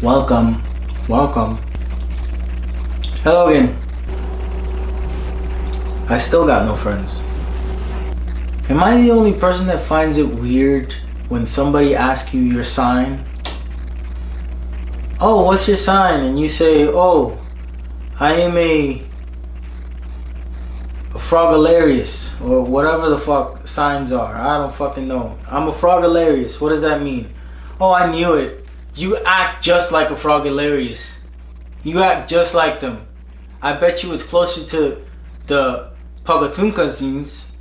Welcome. Welcome. Hello again. I still got no friends. Am I the only person that finds it weird when somebody asks you your sign? Oh, what's your sign? And you say, oh, I am a Frogalarious, or whatever the fuck signs are. I don't fucking know. I'm a Frogalarious. What does that mean? Oh, I knew it. You act just like a Frogalarious. You act just like them. I bet you it's closer to the Pagatuncansins.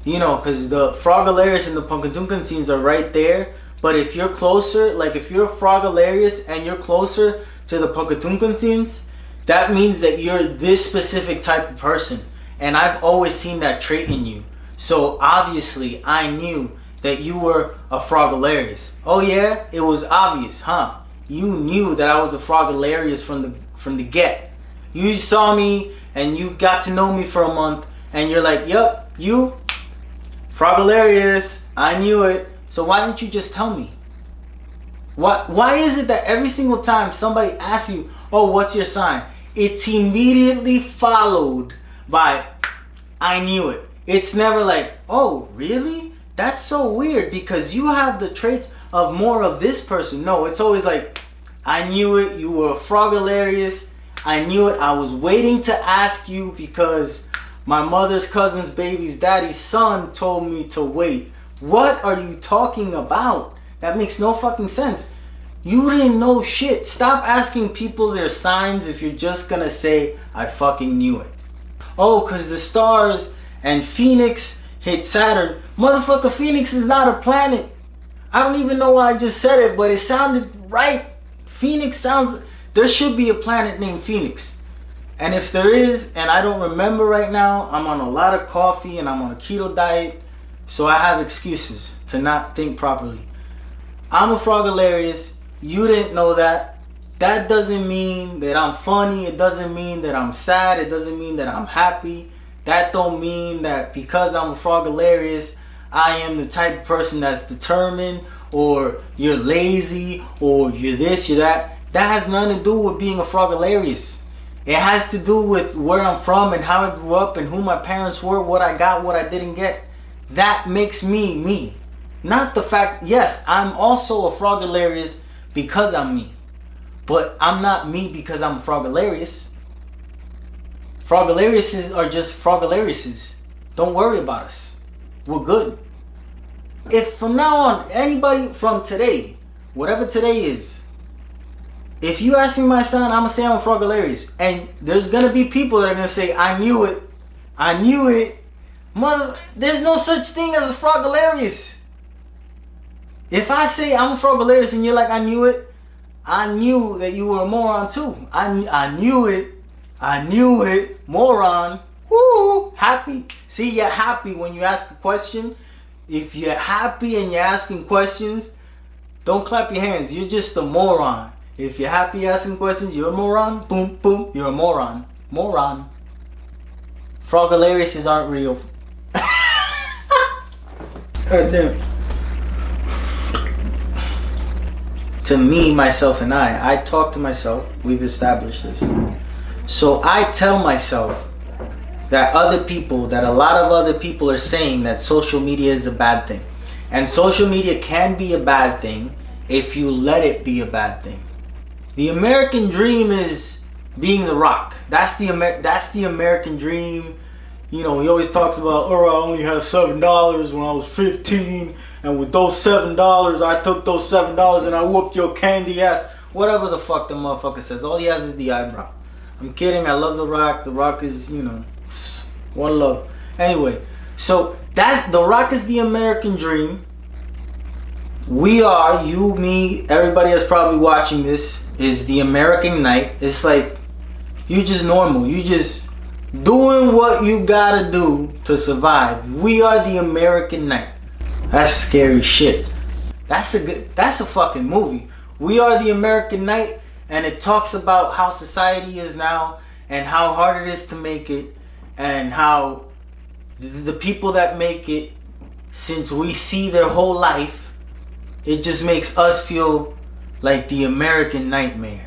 You know, because the Frogalarious and the Pagatuncansins are right there. But if you're closer, like if you're a Frogalarious and you're closer to the Pagatuncansins, that means that you're this specific type of person. And I've always seen that trait in you. So obviously I knew that you were a Frogalarious. Oh yeah? It was obvious, huh? You knew that I was a Frogalarious from the get. You saw me and you got to know me for a month and you're like, yup, you Frogalarious. I knew it. So why didn't you just tell me? Why is it that every single time somebody asks you, oh, what's your sign? It's immediately followed by, I knew it. It's never like, oh, really? That's so weird because you have the traits of more of this person. No, it's always like, I knew it. You were a Frogalarious. I knew it. I was waiting to ask you because my mother's cousin's baby's daddy's son told me to wait. What are you talking about? That makes no fucking sense. You didn't know shit. Stop asking people their signs if you're just gonna say, I fucking knew it. Oh, because the stars and Phoenix hit Saturn. Motherfucker, Phoenix is not a planet. I don't even know why I just said it, but it sounded right. Phoenix sounds... There should be a planet named Phoenix. And if there is, and I don't remember right now, I'm on a lot of coffee and I'm on a keto diet, so I have excuses to not think properly. I'm a Frogalarious. You didn't know that. That doesn't mean that I'm funny. It doesn't mean that I'm sad. It doesn't mean that I'm happy. That don't mean that because I'm a Frogalarious, I am the type of person that's determined, or you're lazy, or you're this, you're that. That has nothing to do with being a Frogalarious. It has to do with where I'm from and how I grew up and who my parents were, what I got, what I didn't get. That makes me me. Not the fact, yes, I'm also a Frogalarious because I'm me. But I'm not me because I'm a Frogalarious. Frogalariouses are just Frogalariouses. Don't worry about us. We're good. If from now on, anybody from today, whatever today is, if you ask me my sign, I'm going to say I'm a Frogalarious. And there's going to be people that are going to say, I knew it. I knew it. Mother, there's no such thing as a Frogalarious. If I say I'm a Frogalarious and you're like, I knew it, I knew that you were a moron too. I knew it. I knew it. Moron. Woo! Happy. See, you're happy when you ask a question. If you're happy and you're asking questions, don't clap your hands. You're just a moron. If you're happy asking questions, you're a moron. Boom, boom. You're a moron. Moron. Frogalariouses aren't real. To me, myself, and I talk to myself. We've established this. So I tell myself that a lot of other people are saying that social media is a bad thing. And social media can be a bad thing if you let it be a bad thing. The American dream is being The Rock. That's the American dream. You know, he always talks about, oh, I only had $7 when I was 15. And with those $7, I took those $7 and I whooped your candy ass. Whatever the fuck the motherfucker says. All he has is the eyebrow. I'm kidding. I love The Rock. The Rock is, you know, one love. Anyway, so that's The Rock is the American dream. We are, you, me, everybody that's probably watching this is the American night. It's like, you just normal. You just doing what you gotta do to survive. We are the American night. That's scary shit. That's a fucking movie. We Are the American Night, and it talks about how society is now and how hard it is to make it, and how the people that make it, since we see their whole life, it just makes us feel like the American nightmare.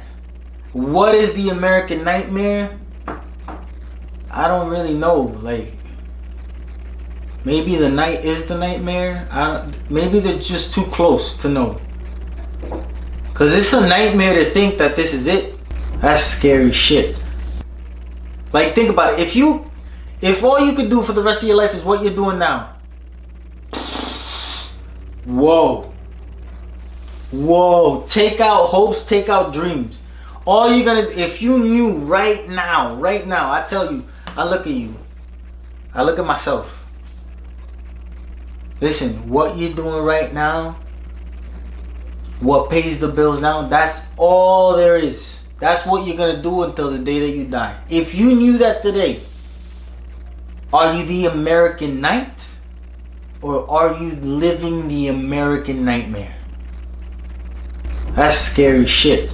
What is the American nightmare? I don't really know. Like, maybe the night is the nightmare. Maybe they're just too close to know. Cause it's a nightmare to think that this is it. That's scary shit. Like, think about it. If all you could do for the rest of your life is what you're doing now. Whoa. Whoa. Take out hopes, take out dreams. All you're gonna, if you knew right now, I tell you, I look at you. I look at myself. Listen, what you're doing right now, what pays the bills now, that's all there is. That's what you're gonna do until the day that you die. If you knew that today, are you the American night? Or are you living the American nightmare? That's scary shit.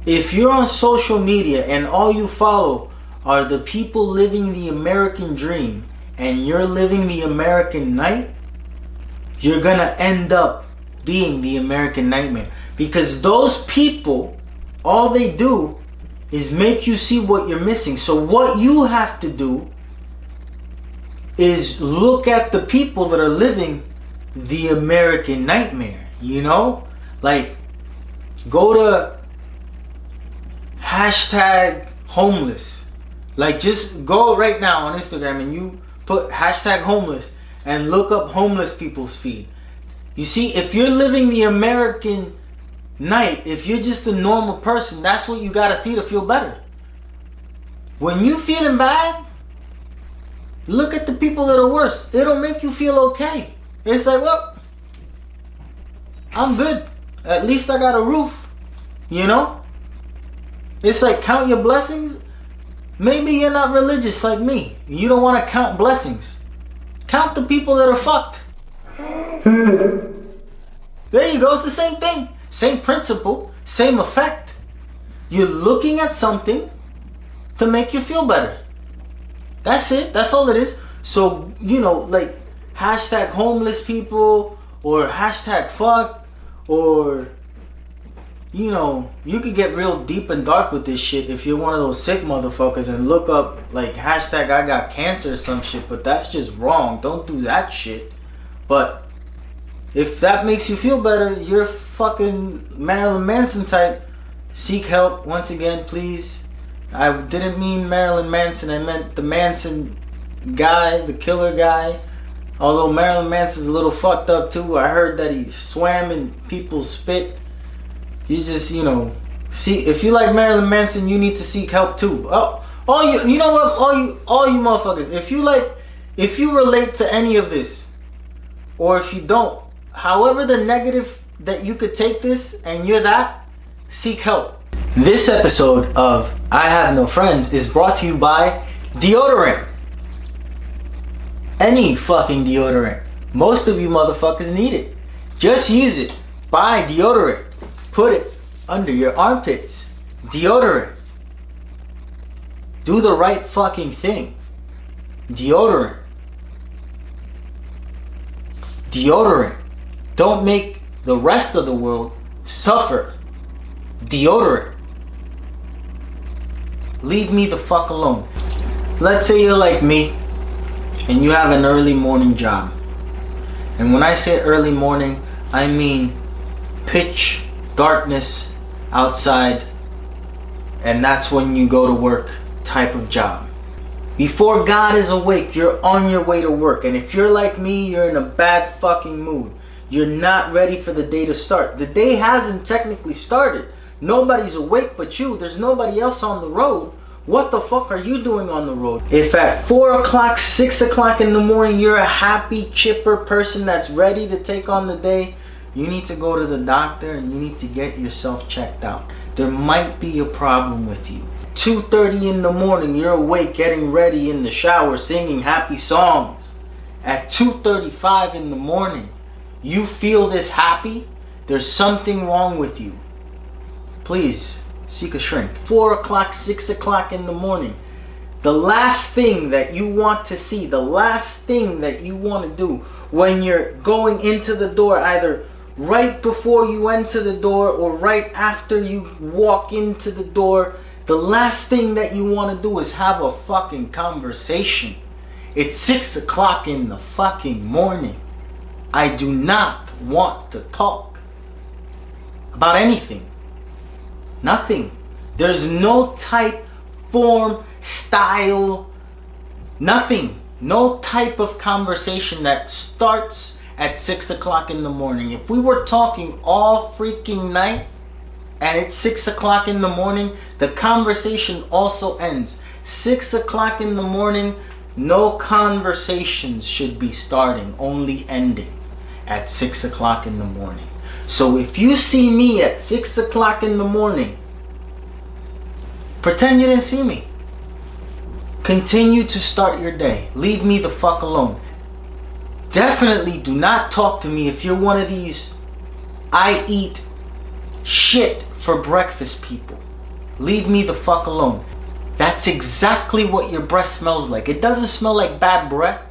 If you're on social media and all you follow are the people living the American dream and you're living the American night, you're gonna end up being the American nightmare. Because those people, all they do is make you see what you're missing. So what you have to do is look at the people that are living the American nightmare, you know? Like, go to hashtag homeless. Like, just go right now on Instagram and you put hashtag homeless and look up homeless people's feed. You see, if you're living the American night, if you're just a normal person, that's what you gotta see to feel better. When you feeling bad, look at the people that are worse. It'll make you feel okay. It's like, well, I'm good. At least I got a roof. You know? It's like, count your blessings. Maybe you're not religious like me. You don't want to count blessings. Count the people that are fucked. There you go. It's the same thing. Same principle. Same effect. You're looking at something to make you feel better. That's it. That's all it is. So, you know, like, hashtag homeless people or hashtag fuck, or, you know, you could get real deep and dark with this shit if you're one of those sick motherfuckers and look up like hashtag I got cancer or some shit, but that's just wrong. Don't do that shit. But if that makes you feel better, you're fucking Marilyn Manson type, seek help. Once again, please. I didn't mean Marilyn Manson. I meant the Manson guy, the killer guy. Although Marilyn Manson's a little fucked up too. I heard that he swam in people's spit. You just, you know, see, if you like Marilyn Manson, you need to seek help too. Oh, you know what? All you motherfuckers. If you relate to any of this, or if you don't, however the negative that you could take this, and you're that, seek help. This episode of I Have No Friends is brought to you by deodorant. Any fucking deodorant. Most of you motherfuckers need it. Just use it. Buy deodorant. Put it under your armpits. Deodorant. Do the right fucking thing. Deodorant. Deodorant. Don't make the rest of the world suffer. Deodorant. Leave me the fuck alone. Let's say you're like me and you have an early morning job. And when I say early morning, I mean pitch darkness outside, and that's when you go to work type of job. Before God is awake, you're on your way to work. And if you're like me, you're in a bad fucking mood. You're not ready for the day to start. The day hasn't technically started. Nobody's awake but you. There's nobody else on the road. What the fuck are you doing on the road? If at 4 o'clock, 6 o'clock in the morning, you're a happy, chipper person that's ready to take on the day, you need to go to the doctor and you need to get yourself checked out. There might be a problem with you. 2:30 in the morning, you're awake, getting ready in the shower, singing happy songs. At 2:35 in the morning, you feel this happy? There's something wrong with you. Please seek a shrink. 4 o'clock, 6 o'clock in the morning, the last thing that you want to see, the last thing that you want to do when you're going into the door, either right before you enter the door or right after you walk into the door, the last thing that you want to do is have a fucking conversation. It's 6 o'clock in the fucking morning. I do not want to talk about anything. Nothing. There's no type, form, style, nothing. No type of conversation that starts at 6 o'clock in the morning. If we were talking all freaking night and it's 6 o'clock in the morning, the conversation also ends. 6 o'clock in the morning, no conversations should be starting, only ending at 6 o'clock in the morning. So if you see me at 6 o'clock in the morning, pretend you didn't see me. Continue to start your day. Leave me the fuck alone. Definitely do not talk to me if you're one of these I eat shit for breakfast people. Leave me the fuck alone. That's exactly what your breath smells like. It doesn't smell like bad breath.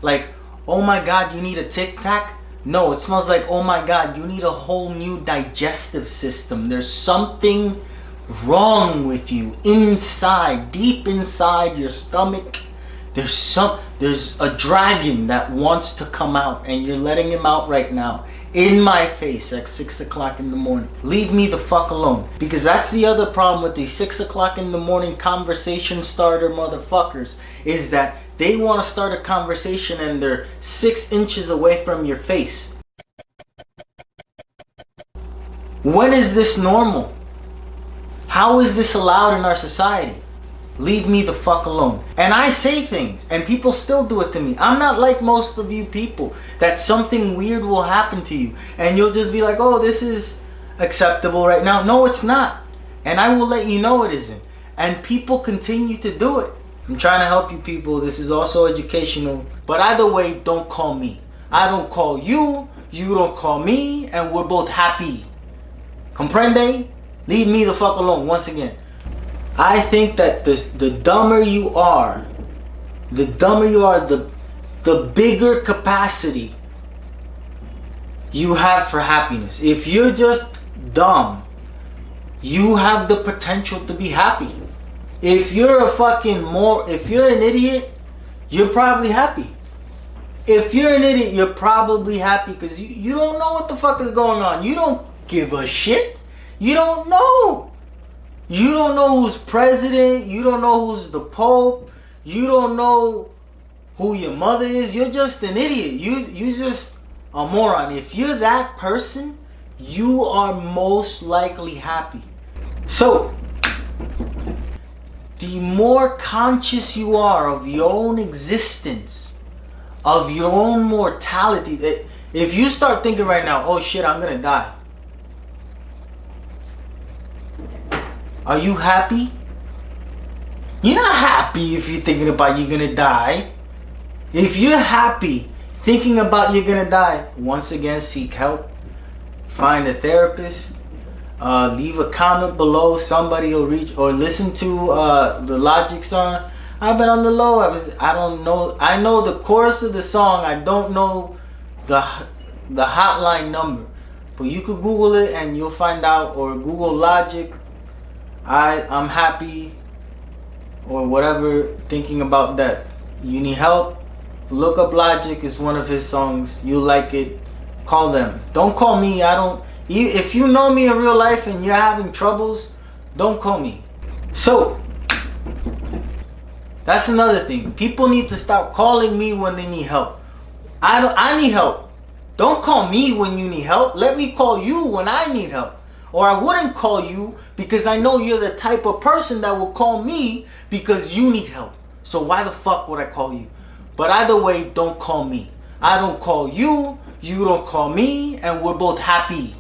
Like, oh my God, you need a Tic Tac. No, it smells like, oh my God, you need a whole new digestive system. There's something wrong with you inside, deep inside your stomach. There's a dragon that wants to come out, and you're letting him out right now in my face at 6 o'clock in the morning. Leave me the fuck alone, because that's the other problem with these 6 o'clock in the morning conversation starter motherfuckers, is that they want to start a conversation and they're 6 inches away from your face. When is this normal? How is this allowed in our society? Leave me the fuck alone. And I say things and people still do it to me. I'm not like most of you people that something weird will happen to you and you'll just be like, oh, this is acceptable right now. No, it's not. And I will let you know it isn't. And people continue to do it. I'm trying to help you people. This is also educational. But either way, don't call me. I don't call you. You don't call me. And we're both happy. Comprende? Leave me the fuck alone once again. I think that the dumber you are, the bigger capacity you have for happiness. If you're just dumb, you have the potential to be happy. If you're if you're an idiot, you're probably happy. If you're an idiot, you're probably happy because you don't know what the fuck is going on. You don't give a shit. You don't know. You don't know who's president. You don't know who's the pope. You don't know who your mother is. You're just an idiot. You just a moron. If you're that person, you are most likely happy. So, the more conscious you are of your own existence, of your own mortality, if you start thinking right now, oh shit, I'm gonna die. Are you happy? You're not happy if you're thinking about you're gonna die. If you're happy thinking about you're gonna die, once again, seek help. Find a therapist. Leave a comment below. Somebody will reach, or listen to the Logic song. I've been on the low. I don't know. I know the chorus of the song. I don't know the hotline number, but you could Google it and you'll find out. Or Google Logic. I'm happy, or whatever, thinking about death. You need help? Look up Logic. Is one of his songs. You like it? Call them. Don't call me. I don't. If you know me in real life and you're having troubles, don't call me. So that's another thing. People need to stop calling me when they need help. I need help. Don't call me when you need help. Let me call you when I need help. Or I wouldn't call you because I know you're the type of person that will call me because you need help. So why the fuck would I call you? But either way, don't call me. I don't call you, you don't call me, and we're both happy.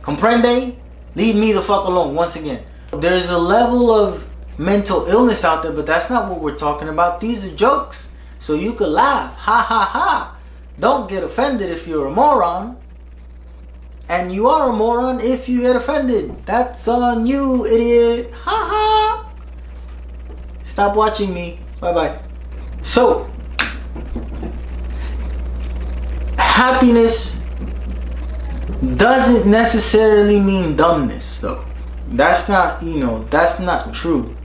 Comprende? Leave me the fuck alone once again. There's a level of mental illness out there, but that's not what we're talking about. These are jokes. So you could laugh. Ha ha ha. Don't get offended if you're a moron. And you are a moron if you get offended. That's on you, idiot. Ha ha. Stop watching me. Bye bye. So, happiness doesn't necessarily mean dumbness though. That's not, that's not true.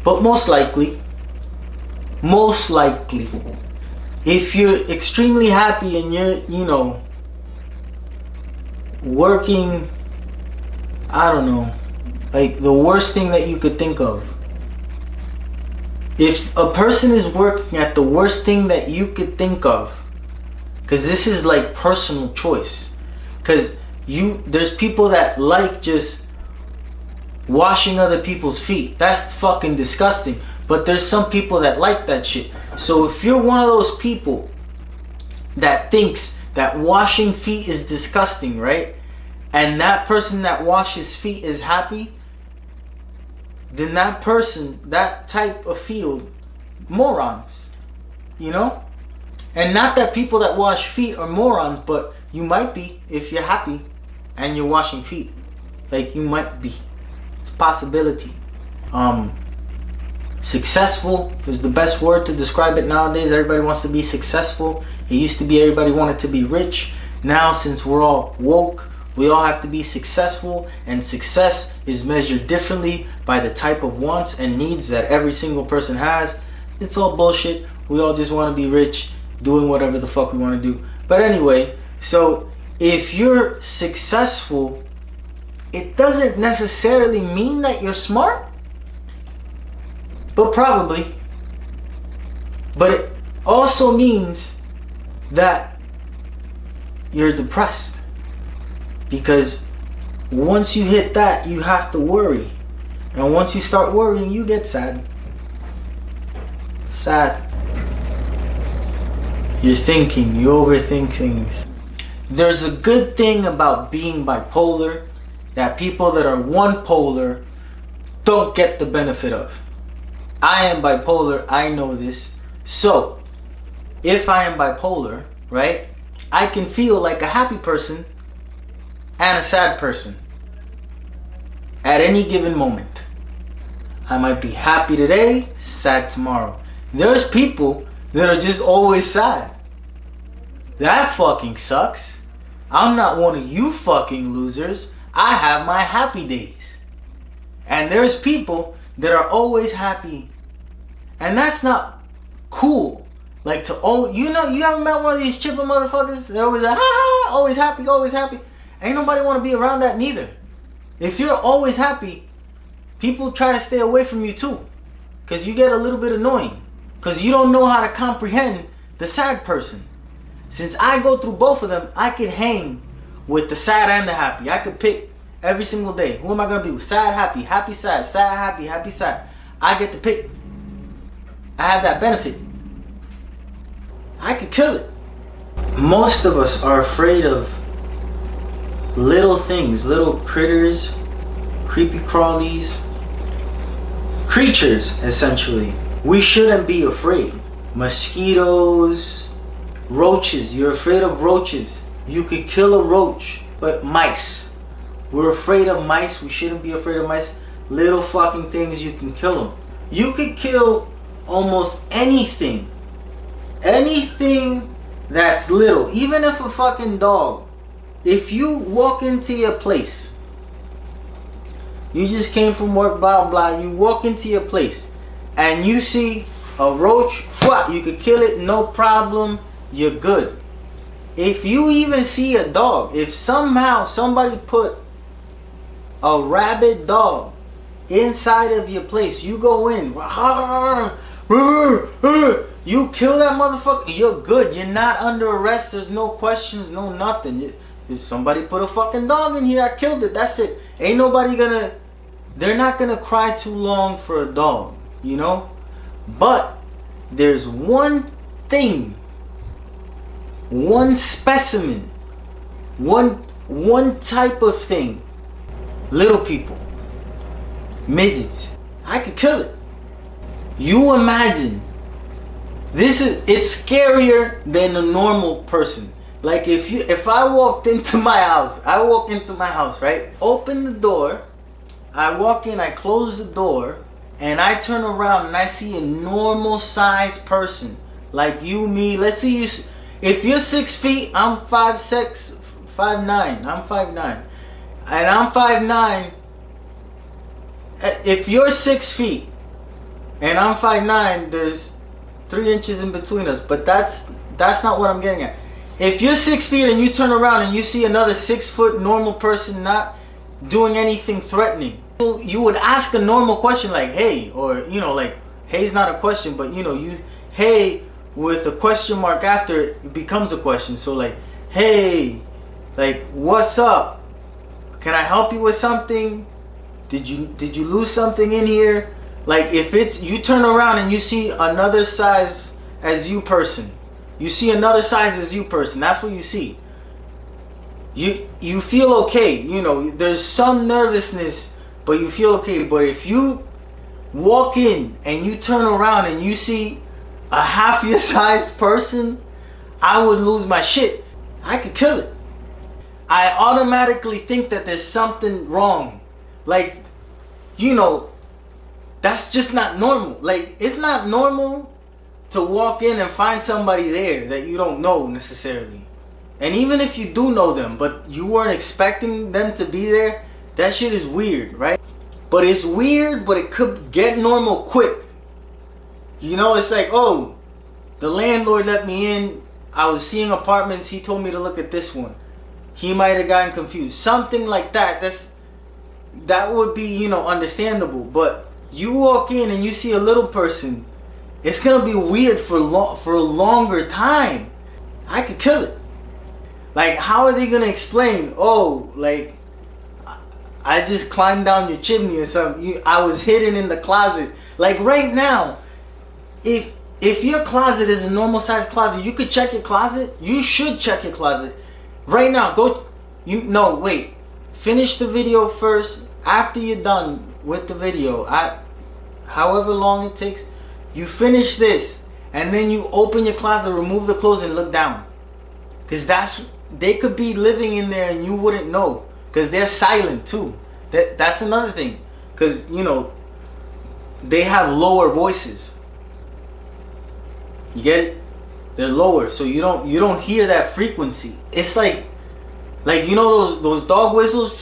But most likely, if you're extremely happy and you're, working, I don't know, like the worst thing that you could think of. If a person is working at the worst thing that you could think of, because this is like personal choice, because there's people that like just washing other people's feet. That's fucking disgusting. But there's some people that like that shit. So if you're one of those people that thinks that washing feet is disgusting, right? And that person that washes feet is happy, then that person, that type of field, morons, And not that people that wash feet are morons, but you might be if you're happy and you're washing feet. Like, you might be. It's a possibility. Successful is the best word to describe it nowadays. Everybody wants to be successful. It used to be everybody wanted to be rich. Now, since we're all woke, we all have to be successful, and success is measured differently by the type of wants and needs that every single person has. It's all bullshit. We all just want to be rich, doing whatever the fuck we want to do. But anyway, so if you're successful, it doesn't necessarily mean that you're smart, but probably. But it also means that you're depressed, because once you hit that, you have to worry, and once you start worrying, you get sad. You're thinking, you overthink things. There's a good thing about being bipolar that people that are one polar don't get the benefit of. I am bipolar, I know this. So if I am bipolar, right, I can feel like a happy person and a sad person at any given moment. I might be happy today, sad tomorrow. There's people that are just always sad. That fucking sucks. I'm not one of you fucking losers. I have my happy days. And there's people that are always happy. And that's not cool. Like to, you haven't met one of these chipper motherfuckers? They're always like, always happy, always happy. Ain't nobody want to be around that neither. If you're always happy, people try to stay away from you too. Because you get a little bit annoying. Because you don't know how to comprehend the sad person. Since I go through both of them, I could hang with the sad and the happy. I could pick every single day. Who am I going to be with? Sad, happy, happy, sad, sad, happy, happy, sad. I get to pick. I have that benefit. I could kill it. Most of us are afraid of little things, little critters, creepy crawlies, creatures essentially. We shouldn't be afraid. Mosquitoes, roaches. You're afraid of roaches. You could kill a roach. But mice. We're afraid of mice. We shouldn't be afraid of mice. Little fucking things, you can kill them. You could kill almost anything. Anything that's little. Even if a fucking dog. If you walk into your place, you just came from work, blah blah, you walk into your place and you see a roach, you could kill it, no problem, you're good. If you even see a dog, if somehow somebody put a rabid dog inside of your place, you go in, you kill that motherfucker, you're good. You're not under arrest. There's no questions, no nothing. If somebody put a fucking dog in here, I killed it. That's it. Ain't nobody gonna, they're not gonna cry too long for a dog, you know? But there's one thing, one specimen, one type of thing. Little people, midgets. I could kill it. You imagine. It's scarier than a normal person. Like if I walked into my house, right? Open the door, I walk in, I close the door, and I turn around and I see a normal sized person. Like you, me, let's see you, if you're 6 feet, I'm 5'6", 5'9". I'm 5'9". And I'm 5'9". If you're 6 feet and I'm 5'9", there's 3 inches in between us. But that's not what I'm getting at. If you're 6 feet and you turn around and you see another 6 foot normal person not doing anything threatening, you would ask a normal question like, hey, or, you know, like, hey's not a question, but, you know, you, hey, with a question mark after it becomes a question. So like, hey, like, what's up? Can I help you with something? Did you lose something in here? Like, if it's, you turn around and you see another size as you person, you see another size as you person, that's what you see. You feel okay, you know, there's some nervousness, but you feel okay. But if you walk in and you turn around and you see a half your size person, I would lose my shit. I could kill it. I automatically think that there's something wrong. Like, you know, that's just not normal. Like, it's not normal to walk in and find somebody there that you don't know necessarily. And even if you do know them, but you weren't expecting them to be there, that shit is weird, right? But it's weird, but it could get normal quick. You know, it's like, oh, the landlord let me in. I was seeing apartments. He told me to look at this one. He might have gotten confused. Something like that. That would be, you know, understandable. But you walk in and you see a little person, it's gonna be weird for a longer time. I could kill it. Like, how are they gonna explain? Oh, like, I just climbed down your chimney or something. I was hidden in the closet. Like right now, if your closet is a normal size closet, you could check your closet. You should check your closet right now. No, wait. Finish the video first. After you're done with the video, however long it takes, you finish this and then you open your closet, remove the clothes, and look down. Cause they could be living in there and you wouldn't know. Because they're silent too. That's another thing. Because, you know, they have lower voices. You get it? They're lower, so you don't hear that frequency. It's like you know those dog whistles,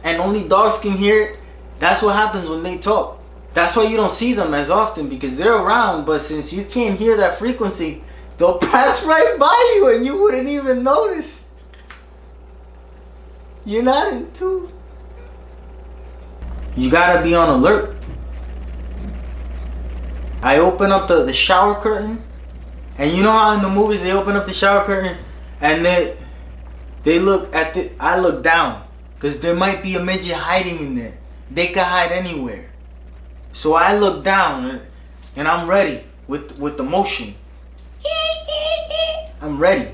and only dogs can hear it. That's what happens when they talk. That's why you don't see them as often, because they're around, but since you can't hear that frequency, they'll pass right by you and you wouldn't even notice. You're not in tune. You gotta be on alert. I open up the shower curtain, and you know how in the movies they open up the shower curtain and they look at I look down, because there might be a midget hiding in there. They could hide anywhere. So I look down and I'm ready with the motion. I'm ready.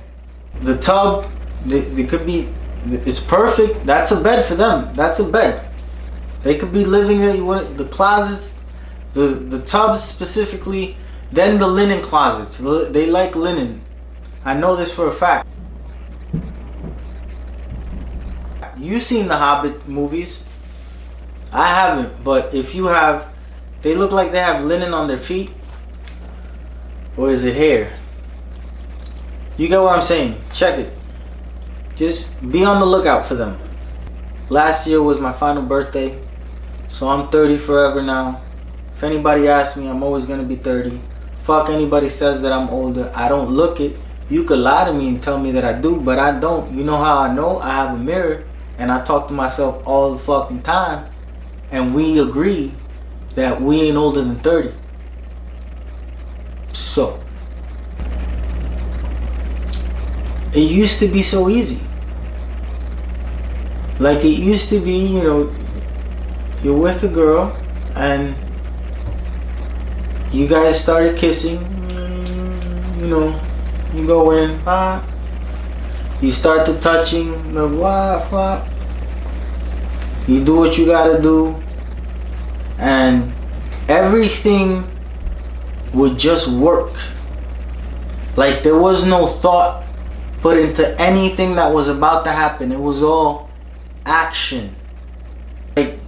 The tub, they could be, it's perfect. That's a bed for them. That's a bed. They could be living there. The closets, the tubs specifically, then the linen closets. They like linen. I know this for a fact. You've seen the Hobbit movies. I haven't, but if you have, they look like they have linen on their feet. Or is it hair? You get what I'm saying? Check it. Just be on the lookout for them. Last year was my final birthday, so I'm 30 forever now. If anybody asks me, I'm always gonna be 30. Fuck anybody says that I'm older. I don't look it. You could lie to me and tell me that I do, but I don't. You know how I know? I have a mirror and I talk to myself all the fucking time, and we agree that we ain't older than 30. So it used to be so easy. Like it used to be, you know, you're with a girl and you guys started kissing, you know, you go in, you start the touching, the what, you do what you gotta do, and everything would just work. Like there was no thought put into anything that was about to happen. It was all action. Like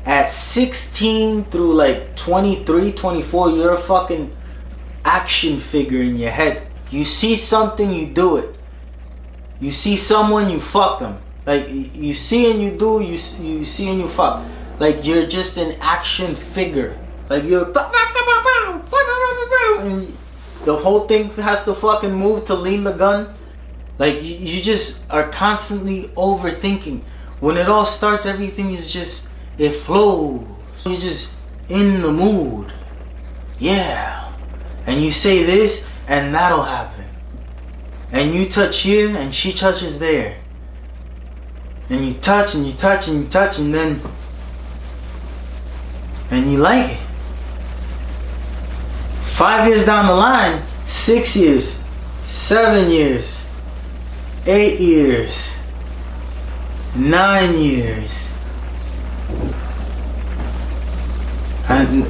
at 16 through like 23, 24, you're a fucking action figure in your head. You see something, you do it. You see someone, you fuck them. Like you see and you do, you see and you fuck. Like you're just an action figure. Like you're, and the whole thing has to fucking move to lean the gun. Like you just are constantly overthinking. When it all starts, everything is just, it flows. You're just in the mood. Yeah. And you say this and that'll happen. And you touch here and she touches there. And you touch and you touch and you touch and then, and you like it. 5 years down the line, 6 years, 7 years, 8 years, 9 years, and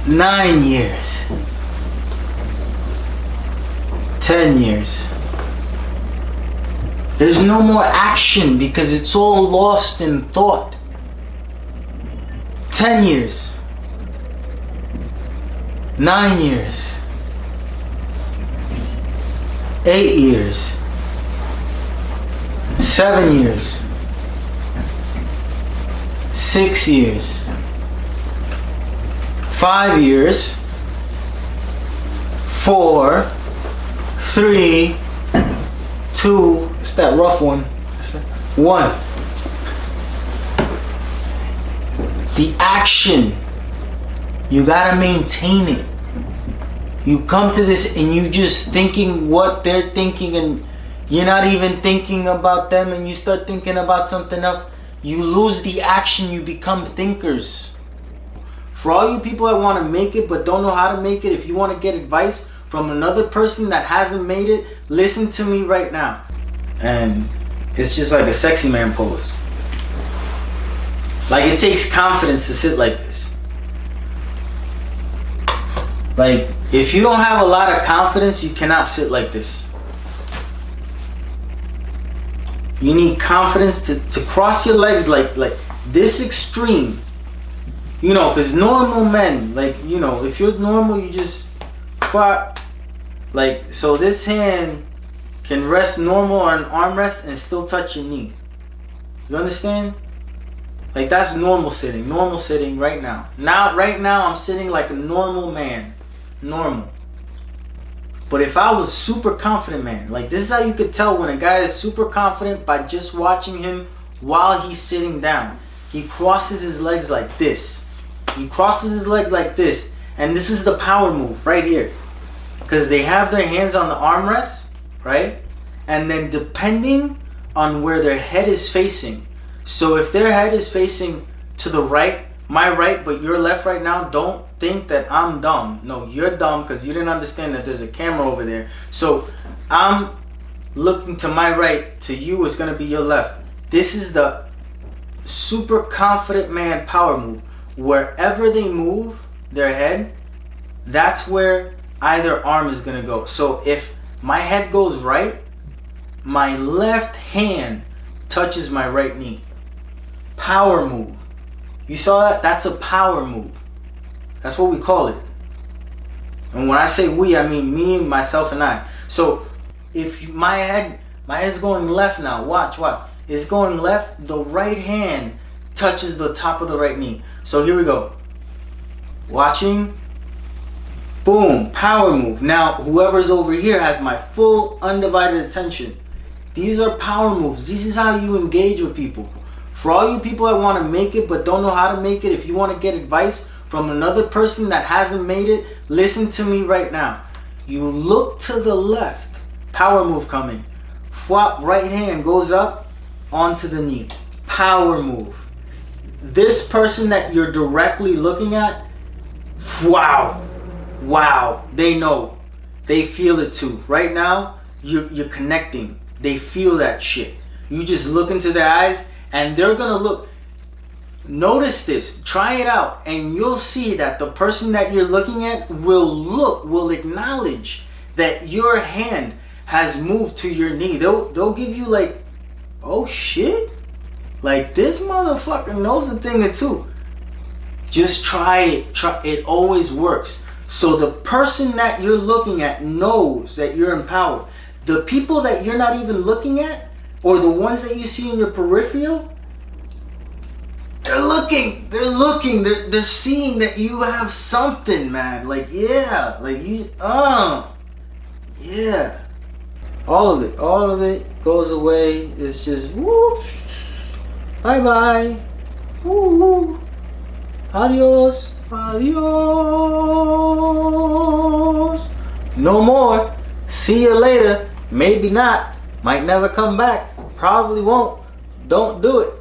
9 years, 10 years. There's no more action because it's all lost in thought. 10 years, 9 years, 8 years, 7 years, 6 years, 5 years, 4, 3, 2, it's that rough one, 1. The action, you gotta maintain it. You come to this and you just thinking what they're thinking and you're not even thinking about them and you start thinking about something else. You lose the action, you become thinkers. For all you people that want to make it but don't know how to make it, if you want to get advice from another person that hasn't made it, listen to me right now. And it's just like a sexy man pose. Like it takes confidence to sit like this. Like if you don't have a lot of confidence, you cannot sit like this. You need confidence to cross your legs like this extreme. You know, because normal men, like, you know, if you're normal, you just fuck. Like, so this hand can rest normal on an armrest and still touch your knee. You understand? Like that's normal sitting right now. Right now I'm sitting like a normal man, normal. But if I was super confident, man, like this is how you could tell when a guy is super confident by just watching him while he's sitting down. He crosses his legs like this. He crosses his legs like this. And this is the power move right here. Because they have their hands on the armrest, right? And then depending on where their head is facing. So if their head is facing to the right, my right, but your left right now, don't think that I'm dumb. No, you're dumb because you didn't understand that there's a camera over there. So I'm looking to my right, to you is going to be your left. This is the super confident man power move. Wherever they move their head, that's where either arm is going to go. So if my head goes right, my left hand touches my right knee. Power move. You saw that? That's a power move. That's what we call it. And when I say we, I mean me, myself, and I. So if my head's going left now. Watch. It's going left. The right hand touches the top of the right knee. So here we go. Watching. Boom. Power move. Now whoever's over here has my full undivided attention. These are power moves. This is how you engage with people. For all you people that want to make it but don't know how to make it, if you want to get advice from another person that hasn't made it, listen to me right now. You look to the left. Power move coming. Flop, right hand goes up onto the knee. Power move. This person that you're directly looking at, wow, they know. They feel it too. Right now, you're connecting. They feel that shit. You just look into their eyes and they're gonna look. Notice this, try it out, and you'll see that the person that you're looking at will acknowledge that your hand has moved to your knee. They'll give you like, oh shit, like this motherfucker knows a thing or two. Just try it. It always works. So the person that you're looking at knows that you're empowered. the people that you're not even looking at, or the ones that you see in your peripheral, they're looking, they're seeing that you have something, man. Like, yeah, like you, yeah. All of it goes away. It's just, whoop, bye-bye, woo, adios, adios. No more. See you later. Maybe not. Might never come back. Probably won't. Don't do it.